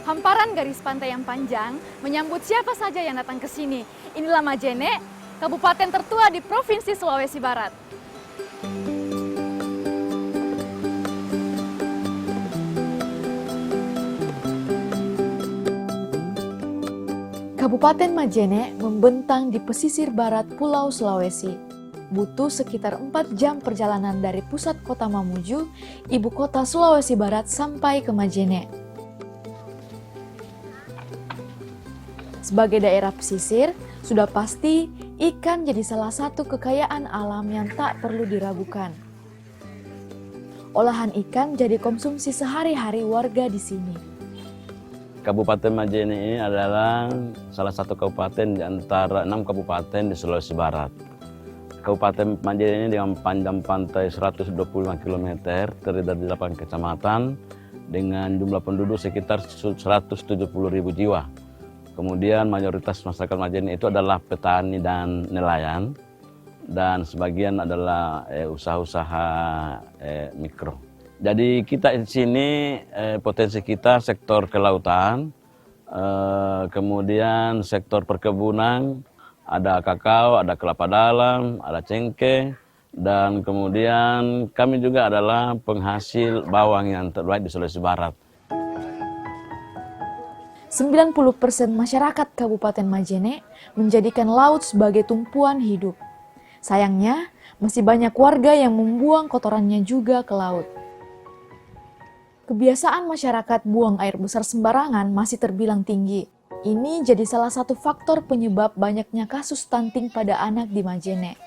Hamparan garis pantai yang panjang menyambut siapa saja yang datang ke sini. Inilah Majene, kabupaten tertua di Provinsi Sulawesi Barat. Kabupaten Majene membentang di pesisir barat Pulau Sulawesi. Butuh sekitar 4 jam perjalanan dari pusat kota Mamuju, ibu kota Sulawesi Barat, sampai ke Majene. Sebagai daerah pesisir, sudah pasti ikan jadi salah satu kekayaan alam yang tak perlu diragukan. Olahan ikan jadi konsumsi sehari-hari warga di sini. Kabupaten Majene ini adalah salah satu kabupaten di antara 6 kabupaten di Sulawesi Barat. Kabupaten Majene ini dengan panjang pantai 125 km, terdiri dari 8 kecamatan, dengan jumlah penduduk sekitar 170.000 jiwa. Kemudian mayoritas masyarakat Majene itu adalah petani dan nelayan, dan sebagian adalah usaha-usaha mikro. Jadi kita di sini potensi kita sektor kelautan, kemudian sektor perkebunan, ada kakao, ada kelapa dalam, ada cengkeh, dan kemudian kami juga adalah penghasil bawang yang terbaik di Sulawesi Barat. 90% masyarakat Kabupaten Majene menjadikan laut sebagai tumpuan hidup. Sayangnya, masih banyak warga yang membuang kotorannya juga ke laut. Kebiasaan masyarakat buang air besar sembarangan masih terbilang tinggi. Ini jadi salah satu faktor penyebab banyaknya kasus stunting pada anak di Majene.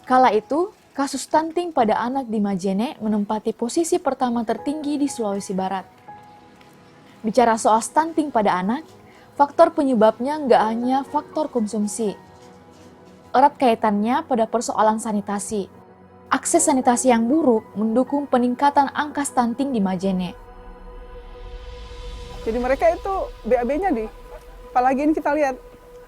Kala itu, kasus stunting pada anak di Majene menempati posisi pertama tertinggi di Sulawesi Barat. Bicara soal stunting pada anak, faktor penyebabnya nggak hanya faktor konsumsi. Erat kaitannya pada persoalan sanitasi. Akses sanitasi yang buruk mendukung peningkatan angka stunting di Majene. Jadi mereka itu BAB-nya apalagi ini kita lihat,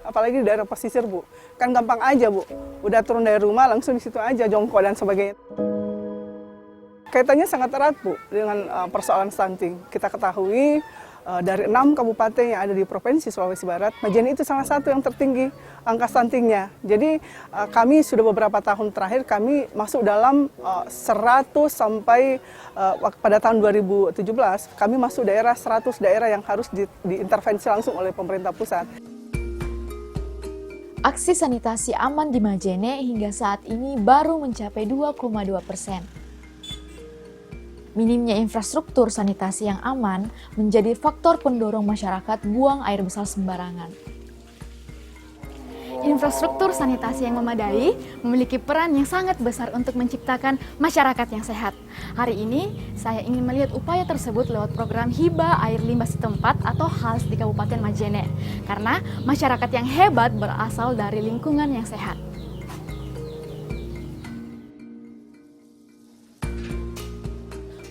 apalagi di daerah pesisir Bu, kan gampang aja Bu, udah turun dari rumah langsung di situ aja jongkok dan sebagainya. Kaitannya sangat erat Bu dengan persoalan stunting. Kita ketahui dari 6 kabupaten yang ada di Provinsi Sulawesi Barat, Majene itu salah satu yang tertinggi angka stuntingnya. Jadi kami sudah beberapa tahun terakhir kami masuk dalam 100 sampai pada tahun 2017 kami masuk daerah 100 daerah yang harus diintervensi langsung oleh pemerintah pusat. Aksi sanitasi aman di Majene hingga saat ini baru mencapai 2,2%. Minimnya infrastruktur sanitasi yang aman menjadi faktor pendorong masyarakat buang air besar sembarangan. Infrastruktur sanitasi yang memadai memiliki peran yang sangat besar untuk menciptakan masyarakat yang sehat. Hari ini, saya ingin melihat upaya tersebut lewat program Hibah Air Limbah Setempat atau HALS di Kabupaten Majene. Karena masyarakat yang hebat berasal dari lingkungan yang sehat.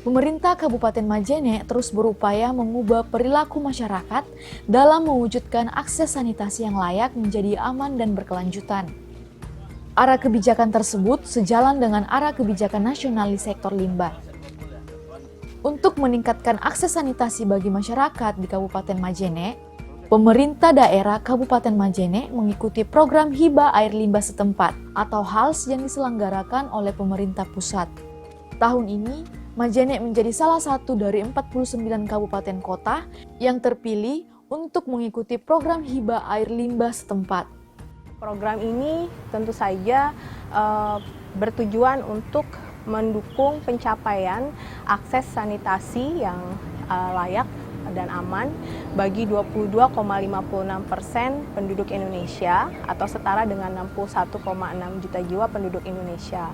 Pemerintah Kabupaten Majene terus berupaya mengubah perilaku masyarakat dalam mewujudkan akses sanitasi yang layak menjadi aman dan berkelanjutan. Arah kebijakan tersebut sejalan dengan arah kebijakan nasional di sektor limbah. Untuk meningkatkan akses sanitasi bagi masyarakat di Kabupaten Majene, pemerintah daerah Kabupaten Majene mengikuti program Hibah Air Limbah Setempat atau HALS yang diselenggarakan oleh pemerintah pusat. Tahun ini, Majene menjadi salah satu dari 49 kabupaten kota yang terpilih untuk mengikuti program Hibah Air Limbah Setempat. Program ini tentu saja bertujuan untuk mendukung pencapaian akses sanitasi yang layak dan aman bagi 22,56% penduduk Indonesia atau setara dengan 61,6 juta jiwa penduduk Indonesia.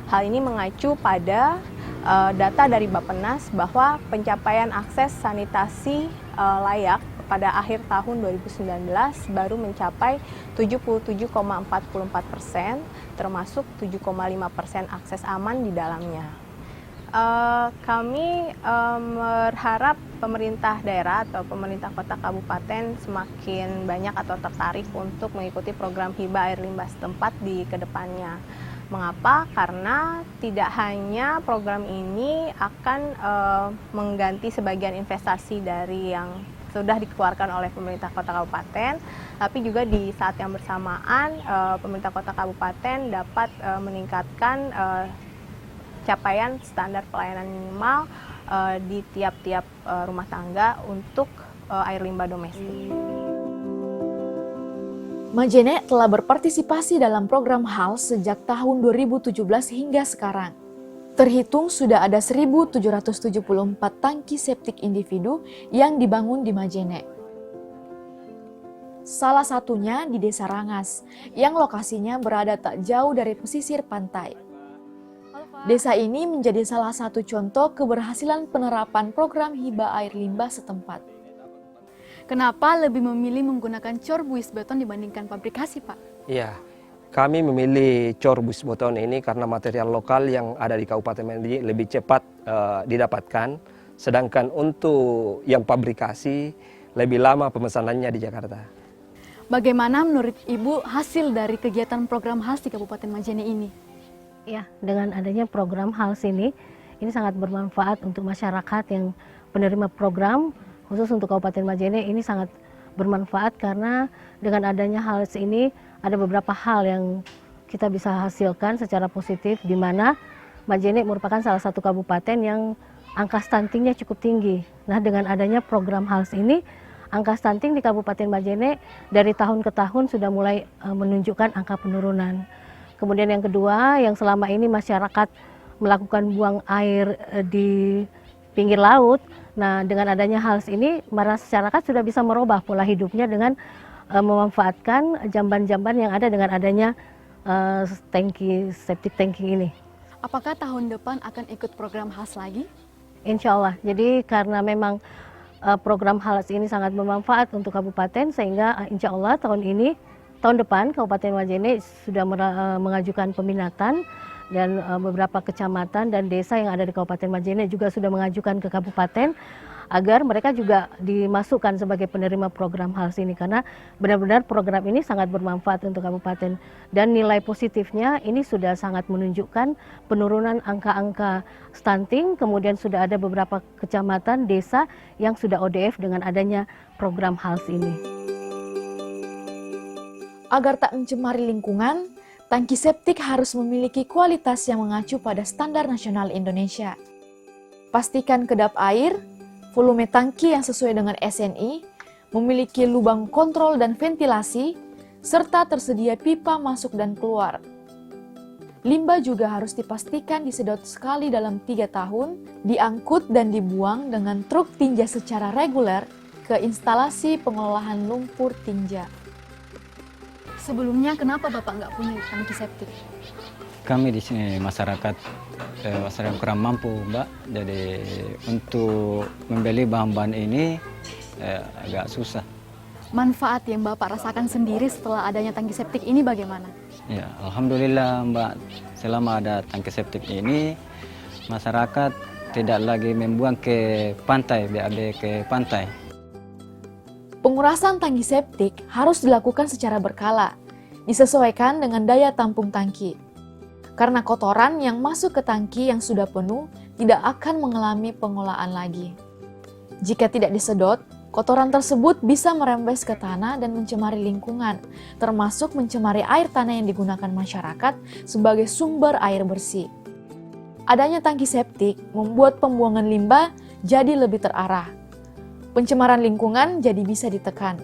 Hal ini mengacu pada data dari Bappenas bahwa pencapaian akses sanitasi layak pada akhir tahun 2019 baru mencapai 77,44%, termasuk 7,5% akses aman di dalamnya. Kami berharap pemerintah daerah atau pemerintah kota kabupaten semakin banyak atau tertarik untuk mengikuti program Hibah Air Limbah Setempat di kedepannya. Mengapa? Karena tidak hanya program ini akan mengganti sebagian investasi dari yang sudah dikeluarkan oleh pemerintah kota kabupaten, tapi juga di saat yang bersamaan pemerintah kota kabupaten dapat meningkatkan capaian standar pelayanan minimal di tiap-tiap rumah tangga untuk air limbah domestik. Majene telah berpartisipasi dalam program HAL sejak tahun 2017 hingga sekarang. Terhitung sudah ada 1.774 tangki septik individu yang dibangun di Majene. Salah satunya di Desa Rangas, yang lokasinya berada tak jauh dari pesisir pantai. Desa ini menjadi salah satu contoh keberhasilan penerapan program hibah air limbah setempat. Kenapa lebih memilih menggunakan cor buis beton dibandingkan pabrikasi, Pak? Iya, kami memilih cor buis beton ini karena material lokal yang ada di Kabupaten Majene lebih cepat didapatkan, sedangkan untuk yang pabrikasi lebih lama pemesanannya di Jakarta. Bagaimana menurut Ibu hasil dari kegiatan program HALS di Kabupaten Majene ini? Ya, dengan adanya program HALS ini sangat bermanfaat untuk masyarakat yang penerima program, khusus untuk Kabupaten Majene ini sangat bermanfaat karena dengan adanya HALS ini ada beberapa hal yang kita bisa hasilkan secara positif, di mana Majene merupakan salah satu kabupaten yang angka stuntingnya cukup tinggi. Nah, dengan adanya program HALS ini, angka stunting di Kabupaten Majene dari tahun ke tahun sudah mulai menunjukkan angka penurunan. Kemudian yang kedua, yang selama ini masyarakat melakukan buang air di pinggir laut. Nah, dengan adanya HALS ini, masyarakat sudah bisa merubah pola hidupnya dengan memanfaatkan jamban-jamban yang ada dengan adanya septic tanki ini. Apakah tahun depan akan ikut program HALS lagi? Insya Allah. Jadi karena memang program HALS ini sangat bermanfaat untuk kabupaten, sehingga insya Allah tahun depan Kabupaten Majene sudah mengajukan peminatan, dan beberapa kecamatan dan desa yang ada di Kabupaten Majene juga sudah mengajukan ke kabupaten agar mereka juga dimasukkan sebagai penerima program HALS ini, karena benar-benar program ini sangat bermanfaat untuk kabupaten, dan nilai positifnya ini sudah sangat menunjukkan penurunan angka-angka stunting. Kemudian sudah ada beberapa kecamatan desa yang sudah ODF dengan adanya program HALS ini. Agar tak mencemari lingkungan, tangki septik harus memiliki kualitas yang mengacu pada standar nasional Indonesia. Pastikan kedap air, volume tangki yang sesuai dengan SNI, memiliki lubang kontrol dan ventilasi, serta tersedia pipa masuk dan keluar. Limbah juga harus dipastikan disedot sekali dalam 3 tahun, diangkut dan dibuang dengan truk tinja secara reguler ke instalasi pengolahan lumpur tinja. Sebelumnya kenapa Bapak nggak punya tangki septik? Kami di sini masyarakat kurang mampu, Mbak. Jadi untuk membeli bahan-bahan ini agak susah. Manfaat yang Bapak rasakan sendiri setelah adanya tangki septik ini bagaimana? Ya, alhamdulillah, Mbak. Selama ada tangki septik ini, masyarakat tidak lagi membuang ke pantai, BAB ke pantai. Pengurasan tangki septik harus dilakukan secara berkala, disesuaikan dengan daya tampung tangki. Karena kotoran yang masuk ke tangki yang sudah penuh tidak akan mengalami pengolahan lagi. Jika tidak disedot, kotoran tersebut bisa merembes ke tanah dan mencemari lingkungan, termasuk mencemari air tanah yang digunakan masyarakat sebagai sumber air bersih. Adanya tangki septik membuat pembuangan limbah jadi lebih terarah. Pencemaran lingkungan jadi bisa ditekan.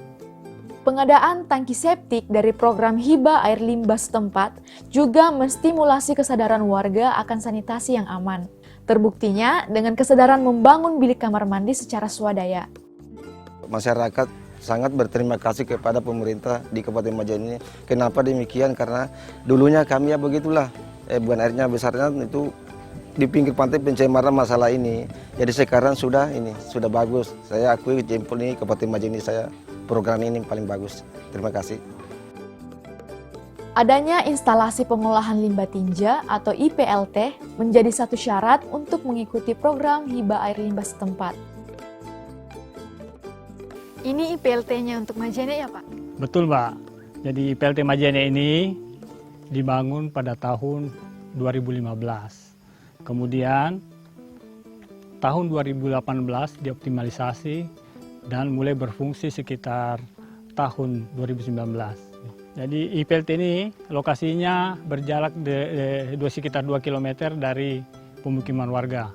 Pengadaan tangki septik dari program hibah air limbah setempat juga menstimulasi kesadaran warga akan sanitasi yang aman. Terbuktinya dengan kesadaran membangun bilik kamar mandi secara swadaya. Masyarakat sangat berterima kasih kepada pemerintah di Kabupaten Majene. Kenapa demikian? Karena dulunya kami ya begitulah, bukan airnya besarnya itu di pinggir pantai pencemaran masalah ini. Jadi sekarang sudah bagus. Saya akui jempol ini Kabupaten Majene saya program ini paling bagus. Terima kasih. Adanya instalasi pengolahan limbah tinja atau IPLT menjadi satu syarat untuk mengikuti program hibah air limbah setempat. Ini IPLT-nya untuk Majene ya Pak? Betul, Pak. Jadi IPLT Majene ini dibangun pada tahun 2015. Kemudian tahun 2018 dioptimalisasi dan mulai berfungsi sekitar tahun 2019. Jadi IPLT ini lokasinya berjarak sekitar 2 km dari pemukiman warga.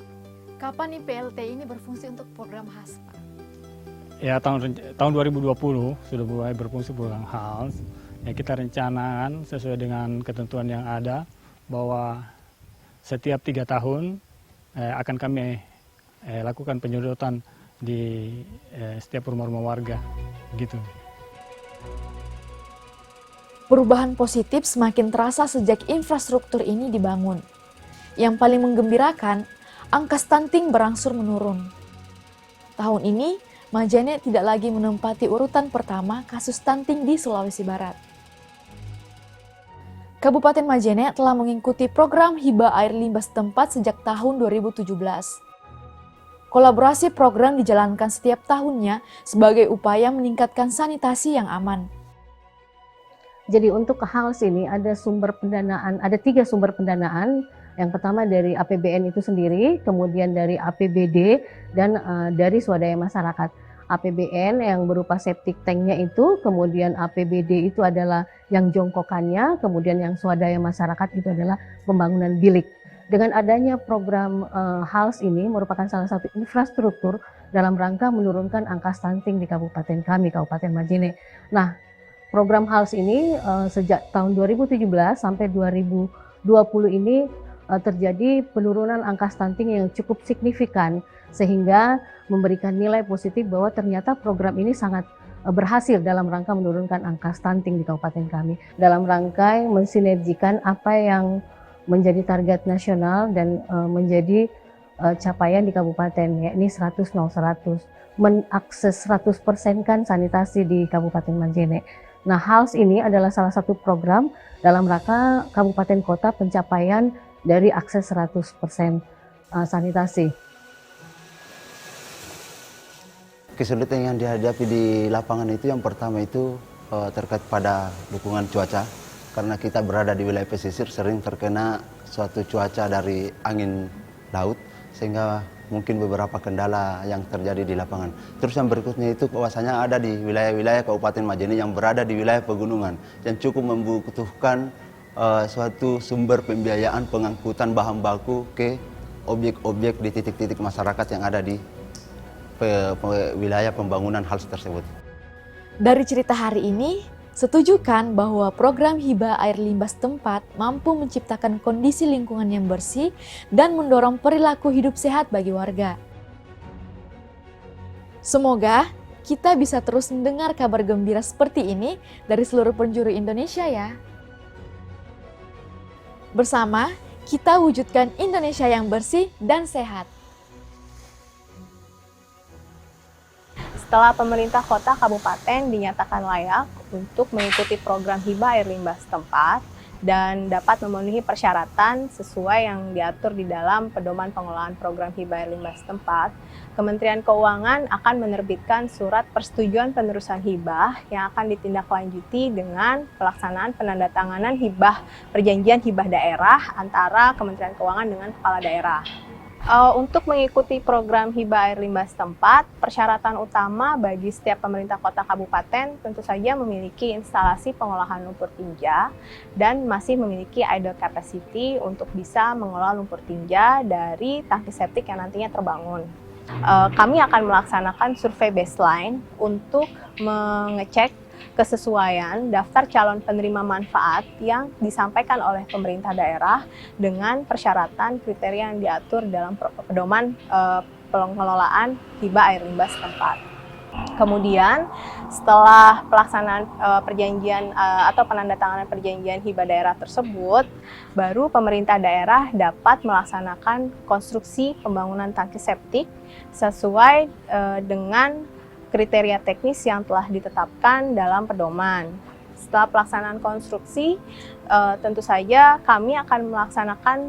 Kapan IPLT ini berfungsi untuk program HALS, Pak? Ya, tahun 2020 sudah mulai berfungsi program HALS. Ya, kita rencanakan sesuai dengan ketentuan yang ada bahwa setiap 3 tahun akan kami lakukan penyedotan di setiap rumah-rumah warga, gitu. Perubahan positif semakin terasa sejak infrastruktur ini dibangun. Yang paling menggembirakan, angka stunting berangsur menurun. Tahun ini, Majene tidak lagi menempati urutan pertama kasus stunting di Sulawesi Barat. Kabupaten Majene telah mengikuti program hibah air limbah setempat sejak tahun 2017. Kolaborasi program dijalankan setiap tahunnya sebagai upaya meningkatkan sanitasi yang aman. Jadi untuk HALS ini ada 3 sumber pendanaan. Yang pertama dari APBN itu sendiri, kemudian dari APBD, dan dari swadaya masyarakat. APBN yang berupa septic tanknya itu, kemudian APBD itu adalah yang jongkokannya, kemudian yang swadaya masyarakat itu adalah pembangunan bilik. Dengan adanya program HALS ini merupakan salah satu infrastruktur dalam rangka menurunkan angka stunting di kabupaten kami, Kabupaten Majene. Nah, program HALS ini sejak tahun 2017 sampai 2020 ini terjadi penurunan angka stunting yang cukup signifikan, sehingga memberikan nilai positif bahwa ternyata program ini sangat berhasil dalam rangka menurunkan angka stunting di kabupaten kami. Dalam rangka mensinergikan apa yang menjadi target nasional dan menjadi capaian di kabupaten, yakni 100-100, mengakses 100% kan sanitasi di Kabupaten Majene. Nah, HALS ini adalah salah satu program dalam rangka kabupaten kota pencapaian dari akses 100% sanitasi. Kesulitan yang dihadapi di lapangan itu yang pertama itu terkait pada dukungan cuaca. Karena kita berada di wilayah pesisir sering terkena suatu cuaca dari angin laut sehingga mungkin beberapa kendala yang terjadi di lapangan. Terus yang berikutnya itu bahwasanya ada di wilayah-wilayah Kabupaten Majene yang berada di wilayah pegunungan yang cukup membutuhkan suatu sumber pembiayaan pengangkutan bahan baku ke objek-objek di titik-titik masyarakat yang ada di wilayah pembangunan HALS tersebut. Dari cerita hari ini, setujukan bahwa program hibah air limbah setempat mampu menciptakan kondisi lingkungan yang bersih dan mendorong perilaku hidup sehat bagi warga. Semoga kita bisa terus mendengar kabar gembira seperti ini dari seluruh penjuru Indonesia ya. Bersama, kita wujudkan Indonesia yang bersih dan sehat. Setelah pemerintah kota kabupaten dinyatakan layak untuk mengikuti program hibah air limbah setempat dan dapat memenuhi persyaratan sesuai yang diatur di dalam pedoman pengelolaan program hibah air limbah setempat, Kementerian Keuangan akan menerbitkan surat persetujuan penerusan hibah yang akan ditindaklanjuti dengan pelaksanaan penandatanganan perjanjian hibah daerah antara Kementerian Keuangan dengan kepala daerah. Untuk mengikuti program hibah air limbah setempat, persyaratan utama bagi setiap pemerintah kota kabupaten tentu saja memiliki instalasi pengolahan lumpur tinja dan masih memiliki idle capacity untuk bisa mengelola lumpur tinja dari tangki septik yang nantinya terbangun. Kami akan melaksanakan survei baseline untuk mengecek kesesuaian daftar calon penerima manfaat yang disampaikan oleh pemerintah daerah dengan persyaratan kriteria yang diatur dalam pedoman pengelolaan hibah air limbah setempat. Kemudian setelah pelaksanaan perjanjian atau penandatanganan perjanjian hibah daerah tersebut, baru pemerintah daerah dapat melaksanakan konstruksi pembangunan tangki septik sesuai dengan kriteria teknis yang telah ditetapkan dalam pedoman. Setelah pelaksanaan konstruksi, tentu saja kami akan melaksanakan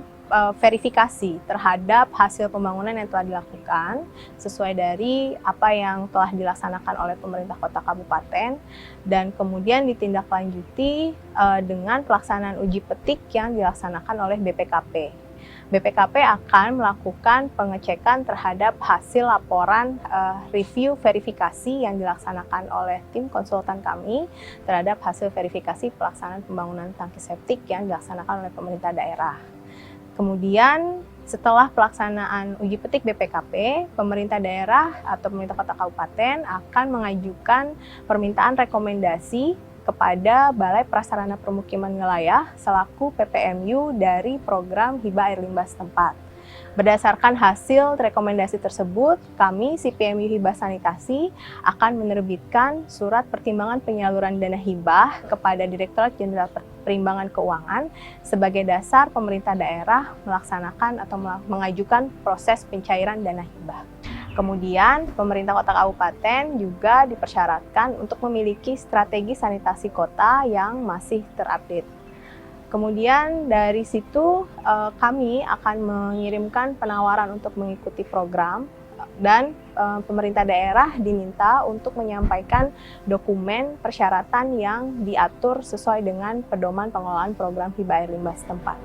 verifikasi terhadap hasil pembangunan yang telah dilakukan sesuai dari apa yang telah dilaksanakan oleh pemerintah kota kabupaten, dan kemudian ditindaklanjuti dengan pelaksanaan uji petik yang dilaksanakan oleh BPKP. BPKP akan melakukan pengecekan terhadap hasil laporan review verifikasi yang dilaksanakan oleh tim konsultan kami terhadap hasil verifikasi pelaksanaan pembangunan tangki septik yang dilaksanakan oleh pemerintah daerah. Kemudian setelah pelaksanaan uji petik BPKP, pemerintah daerah atau pemerintah kota kabupaten akan mengajukan permintaan rekomendasi kepada Balai Prasarana Permukiman Wilayah selaku PPMU dari program hibah air limbah setempat. Berdasarkan hasil rekomendasi tersebut, kami CPMU Hibah Sanitasi akan menerbitkan surat pertimbangan penyaluran dana hibah kepada Direktorat Jenderal Perimbangan Keuangan sebagai dasar pemerintah daerah melaksanakan atau mengajukan proses pencairan dana hibah. Kemudian, pemerintah kota kabupaten juga dipersyaratkan untuk memiliki strategi sanitasi kota yang masih terupdate. Kemudian dari situ kami akan mengirimkan penawaran untuk mengikuti program, dan pemerintah daerah diminta untuk menyampaikan dokumen persyaratan yang diatur sesuai dengan pedoman pengelolaan program hibah air limbah setempat.